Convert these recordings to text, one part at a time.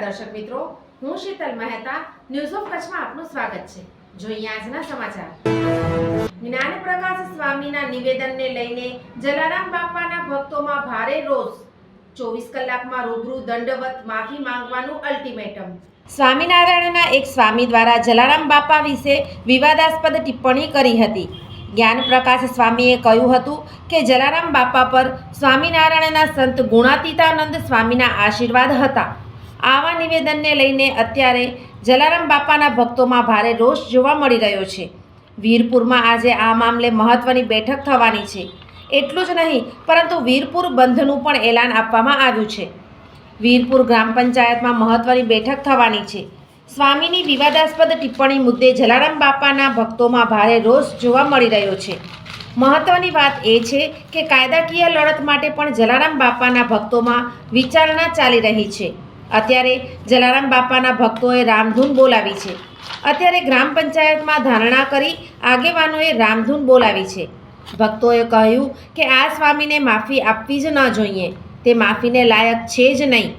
દર્શક મિત્રો, હું શીતલ મહેતા ન્યૂઝ ઓફ કચ્છમાં આપનું સ્વાગત છે। જોઈએ આજના સમાચાર। જ્ઞાનપ્રકાશ સ્વામીના નિવેદનને લઈને જલારામ બાપાના ભક્તોમાં ભારે રોષ। 24 કલાકમાં રૂબરૂ દંડવત માફી માંગવાનું અલ્ટિમેટમ। સ્વામિનારાયણના એક સ્વામી દ્વારા જલારામ બાપા વિશે વિવાદાસ્પદ ટિપ્પણી કરી હતી। જ્ઞાનપ્રકાશ સ્વામીએ કહ્યું હતું કે જલારામ બાપા પર સ્વામિનારાયણના સંત ગુણાતીતાનંદ સ્વામીના આશીર્વાદ હતા। આવા નિવેદનને લઈને અત્યારે જલારામ બાપાના ભક્તોમાં ભારે રોષ જોવા મળી રહ્યો છે। વીરપુરમાં આજે આ મામલે મહત્વની બેઠક થવાની છે। એટલું જ નહીં પરંતુ વીરપુર બંધનું પણ એલાન આપવામાં આવ્યું છે। વીરપુર ગ્રામ પંચાયતમાં મહત્વની બેઠક થવાની છે। સ્વામીની વિવાદાસ્પદ ટિપ્પણી મુદ્દે જલારામ બાપાના ભક્તોમાં ભારે રોષ જોવા મળી રહ્યો છે। મહત્વની વાત એ છે કે કાયદાકીય લડત માટે પણ જલારામ બાપાના ભક્તોમાં વિચારણા ચાલી રહી છે। અત્યારે જલારામ બાપાના ભક્તોએ રામધૂન બોલાવી છે। અત્યારે ગ્રામ પંચાયતમાં ધારણા કરી આગેવાનોએ રામધૂન બોલાવી છે। ભક્તોએ કહ્યું કે આ સ્વામીને માફી આપવી જ ન જોઈએ, તે માફીને લાયક છે જ નહીં।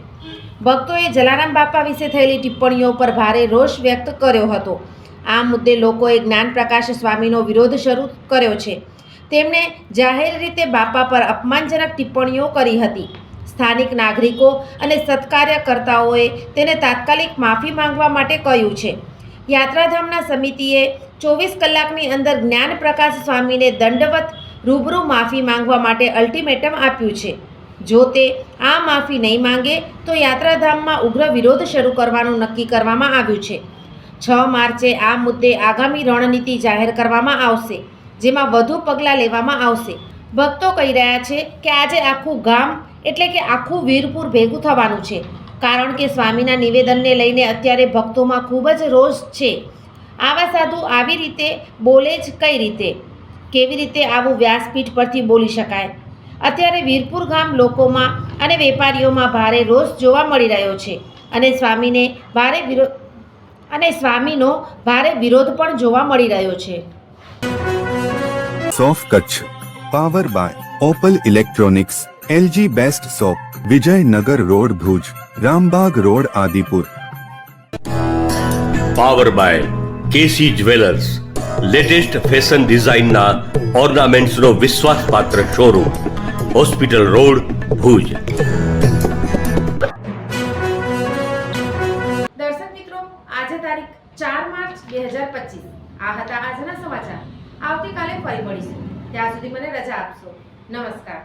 ભક્તોએ જલારામ બાપા વિશે થયેલી ટિપ્પણીઓ પર ભારે રોષ વ્યક્ત કર્યો હતો। આ મુદ્દે લોકોએ જ્ઞાનપ્રકાશ સ્વામીનો વિરોધ શરૂ કર્યો છે। તેમણે જાહેર રીતે બાપા પર અપમાનજનક ટિપ્પણીઓ કરી હતી। સ્થાનિક નાગરિકો અને સત્કાર્યકર્તાઓએ તેને તાત્કાલિક માફી માંગવા માટે કહ્યું છે। યાત્રાધામના સમિતિએ 24 કલાકની અંદર જ્ઞાનપ્રકાશ સ્વામીને દંડવત રૂબરૂ માફી માંગવા માટે અલ્ટિમેટમ આપ્યું છે। જો તે આ માફી નહીં માંગે તો યાત્રાધામમાં ઉગ્ર વિરોધ શરૂ કરવાનું નક્કી કરવામાં આવ્યું છે। 6 માર્ચે આ મુદ્દે આગામી રણનીતિ જાહેર કરવામાં આવશે, જેમાં વધુ પગલાં લેવામાં આવશે। ભક્તો કહી રહ્યા છે કે આજે આખું ગામ એટલે કે આખું વીરપુર ભેગું થવાનું છે, કારણ કે સ્વામીના નિવેદનને લઈને અત્યારે ભક્તોમાં ખૂબ જ રોષ છે। આવા સાધુ આવી રીતે બોલે જ કઈ રીતે? કેવી રીતે આવું વ્યાસપીઠ પરથી બોલી શકાય? અત્યારે વીરપુર ગામ લોકોમાં અને વેપારીઓમાં ભારે રોષ જોવા મળી રહ્યો છે અને સ્વામીનો ભારે વિરોધ પણ જોવા મળી રહ્યો છે। સોફ Kutch power by Opal electronics, LG best shop, Vijaynagar road Bhuj, Rambag road Adipur. Power by KC jewellers, latest fashion ડિઝાઇનના ઓર્નામેન્ટ્સનો વિશ્વાસપાત્ર શોરૂમ, હોસ્પિટલ રોડ ભુજ। દર્શક મિત્રો, આજે તારીખ 4 માર્ચ 2025 આ હતા આજના સમાચાર। આવતીકાલે ફરી મળીશું, ત્યાં સુધી મને રજા આપશો। નમસ્કાર।